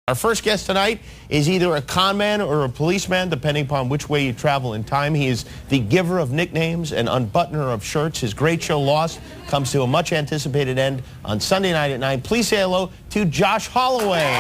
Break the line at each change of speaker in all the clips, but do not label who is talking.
Our first guest tonight is either a con man or a policeman, depending upon which way you travel in time. He is the giver of nicknames and unbuttoner of shirts. His great show, Lost, comes to a much-anticipated end on Sunday night at 9. Please say hello to Josh Holloway.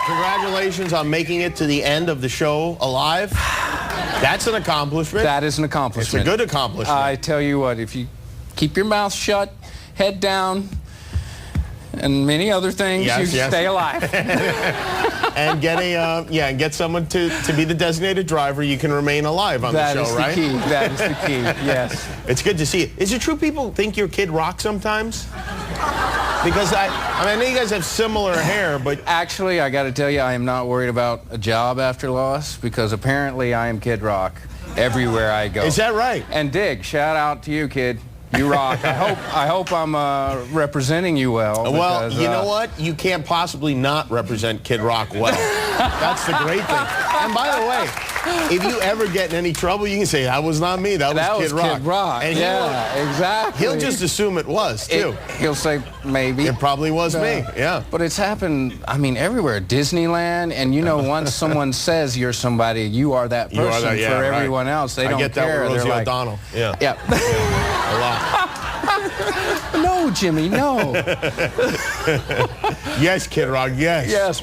Congratulations on making it to the end of the show alive. That's an accomplishment.
That is an accomplishment.
It's a good accomplishment.
I tell you what, if you keep your mouth shut, head down, and many other things, you stay alive.
And get someone to be the designated driver, you can remain alive on the show, right?
That is the key, yes.
It's good to see it. Is it true people think you're Kid Rock sometimes? Because I know you guys have similar hair, but...
Actually, I got to tell you, I am not worried about a job after Lost, because apparently I am Kid Rock everywhere I go.
Is that right?
And Dig, shout out to you, kid. You rock. I hope I'm representing you well. Because,
well, you know what? You can't possibly not represent Kid Rock well. That's the great thing. And by the way, if you ever get in any trouble, you can say, that was not me, that was Kid Rock.
Kid Rock.
And
Exactly.
He'll just assume it was, too.
He'll say, maybe.
It probably was me, yeah.
But it's happened, I mean, everywhere. Disneyland, and you know, once someone says you're somebody, you are that person. For everyone else. They don't care.
I get that with Rosie
like,
O'Donnell. Yeah.
Yeah.
A lot.
No, Jimmy, no.
Yes, Kid Rock, yes.
Yes.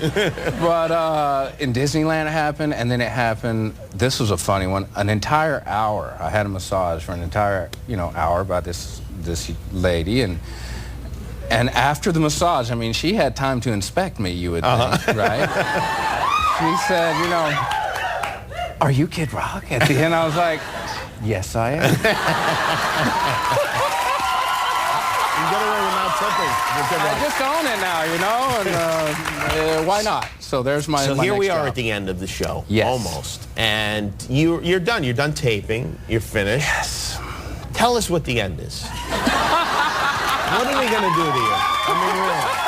But in Disneyland it happened, and then it happened, this was a funny one, an entire hour. I had a massage for an entire, hour by this lady, and after the massage, I mean, she had time to inspect me, you would think, right? She said, are you Kid Rock? At the end, I was like, yes, I am. I just own it now, and why not? So there's my
So here we are
job.
at the end of the show,
yes.
Almost, and you're done. You're done taping. You're finished.
Yes.
Tell us what the end is. What are they going to do to you? I mean, really.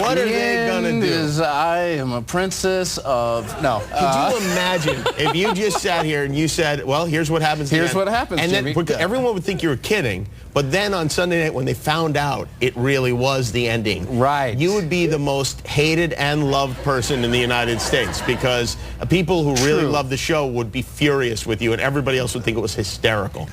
What are they going to do?
Is I am a princess of... No.
Could you imagine if you just sat here and you said, well, here's what happens.
Here's what happens,
and
Jimmy.
Then everyone would think you were kidding, but then on Sunday night when they found out it really was the ending,
right,
you would be the most hated and loved person in the United States, because people who really love the show would be furious with you, and everybody else would think it was hysterical.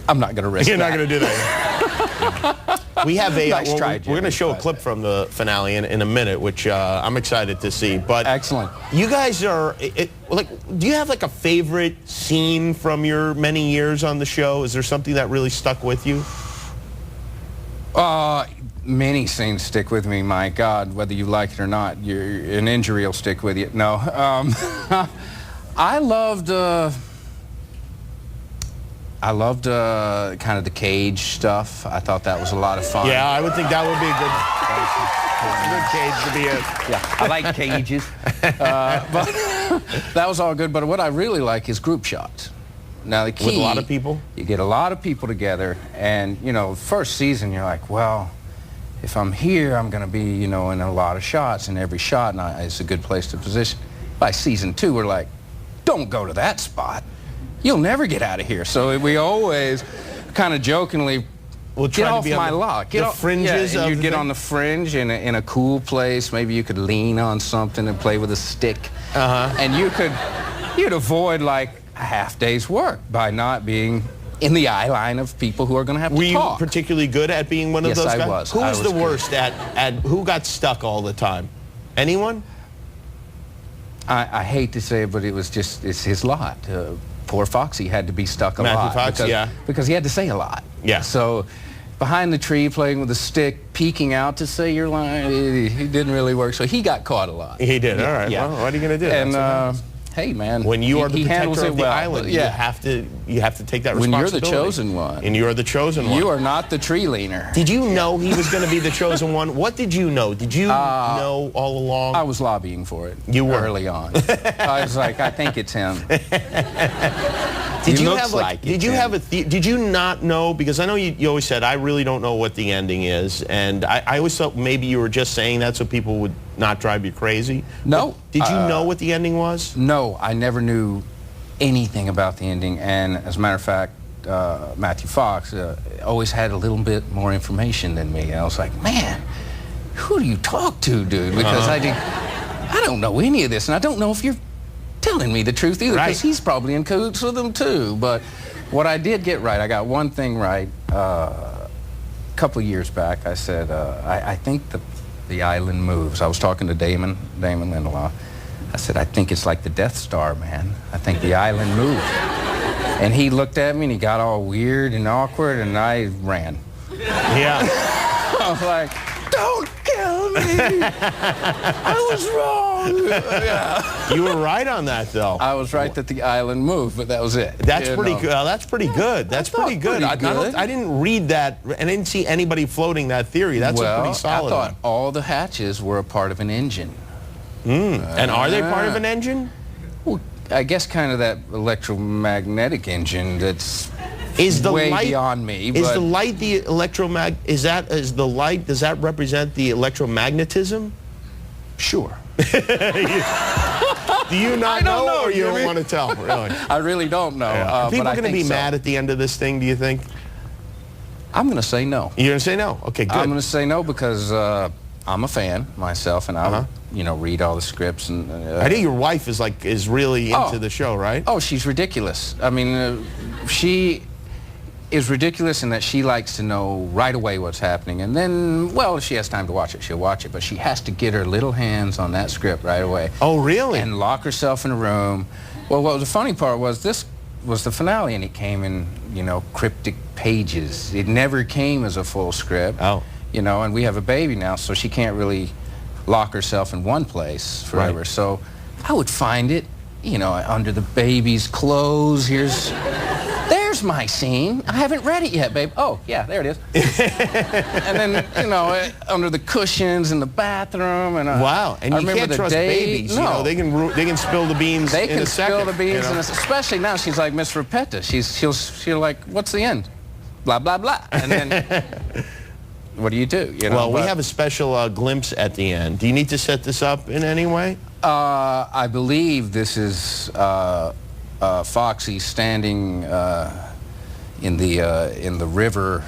I'm not going to risk
You're
that.
not going to do that. We have a
nice try,
we're going to show a clip from the finale in a minute, which I'm excited to see. But
excellent. You
guys are do you have like a favorite scene from your many years on the show? Is there something that really stuck with you?
Many scenes stick with me. My God, whether you like it or not, an injury will stick with you. No, I loved kind of the cage stuff. I thought that was a lot of fun.
Yeah, I would think that would be a good cage to be in.
Yeah, I like cages. But that was all good. But what I really like is group shots. Now the key...
With a lot of people?
You get a lot of people together, and, first season you're like, well, if I'm here, I'm going to be, in a lot of shots, and every shot is a good place to position. By season 2, we're like, don't go to that spot. You'll never get out of here. So we always kind of jokingly get off my lot.
The fringes of
you'd get on the fringe in a cool place. Maybe you could lean on something and play with a stick. And you'd avoid like a half day's work by not being in the eye line of people who are going to have to talk.
Were you particularly good at being one of those guys?
Yes, I was.
Who was the worst at who got stuck all the time? Anyone?
I hate to say it, but it's his lot. Poor Foxy had to be stuck a lot. Because he had to say a lot.
Yeah.
So behind the tree playing with a stick, peeking out to say your line, it didn't really work. So he got caught a lot.
He did. All right. Yeah. Well, what are you going to do?
And hey, man,
when you are the protector of the
well.
island, you have to take that responsibility.
When you're the chosen one.
And you're the chosen one.
You are not the tree leaner.
Did you know he was going to be the chosen one? What did you know? Did you know all along?
I was lobbying for it.
You were?
Early on. I was like, I think it's him.
Did
He
you
looks
have
like it,
did you
Tim.
have did you not know, because I know you always said I really don't know what the ending is, and I always thought maybe you were just saying that so people would not drive you crazy.
No.
But did you know what the ending was?
No, I never knew anything about the ending, and as a matter of fact, Matthew Fox always had a little bit more information than me. And I was like, man, who do you talk to, dude? Because I don't know any of this, and I don't know if you're telling me the truth either, because he's probably in cahoots with them too. But what I did get right, I got one thing right. A couple of years back, I said, I think the island moves. I was talking to Damon Lindelof. I said, I think it's like the Death Star, man. I think the island moved. And he looked at me and he got all weird and awkward, and I ran.
Yeah.
I was like, don't kill me. I was wrong. Yeah.
You were right on that, though.
I was right that the island moved, but that was it.
That's pretty good. That's pretty good. That's pretty good. I didn't read that, and I didn't see anybody floating that theory. That's a pretty solid
I thought all the hatches were a part of an engine.
And are they part of an engine?
Well, I guess kind of that electromagnetic engine that's way beyond me.
Is the light the electromag? Is the light? Does that represent the electromagnetism?
Sure.
Do you not know, or you don't want to tell? Really?
I really don't know.
Are people
but
going to be mad at the end of this thing, do you think?
I'm going to say no.
You're going to say no? Okay, good.
I'm going to say no because I'm a fan myself, and I read all the scripts. And
I think your wife is really into the show, right?
Oh, she's ridiculous. I mean, she is ridiculous in that she likes to know right away what's happening, and then, well, if she has time to watch it, she'll watch it, but she has to get her little hands on that script right away.
Oh, really?
And lock herself in a room. Well, what the funny part was, this was the finale, and it came in, cryptic pages. It never came as a full script.
Oh.
And we have a baby now, so she can't really lock herself in one place forever.
Right.
So I would find it, under the baby's clothes. There's my scene. I haven't read it yet, babe. Oh, yeah, there it is. And then, under the cushions in the bathroom. And
wow, and you can't trust babies.
No.
They can spill the beans
they
in a second.
They can spill the beans, especially now she's like Miss Repetta. She'll like, what's the end? Blah, blah, blah. And then... What do you do?
Well, we have a special glimpse at the end. Do you need to set this up in any way?
I believe this is Foxy standing in the river,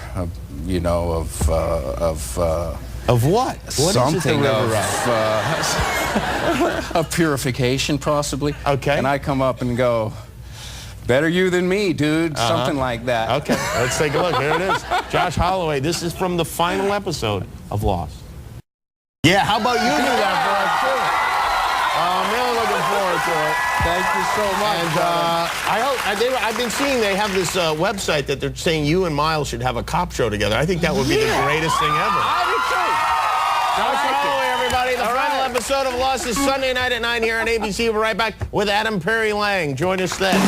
of what?
Something of purification, possibly.
Okay.
And I come up and go, better you than me, dude. Something like that.
Okay, let's take a look. Here it is. Josh Holloway, this is from the final episode of Lost. Yeah, how about you do that for us, too? I'm really looking forward to it.
Thank you so much.
And I've been seeing they have this website that they're saying you and Miles should have a cop show together. I think that would be the greatest thing ever.
I do too.
Josh Holloway, everybody. The final episode of Lost is Sunday night at 9 here on ABC. We're right back with Adam Perry Lang. Join us then.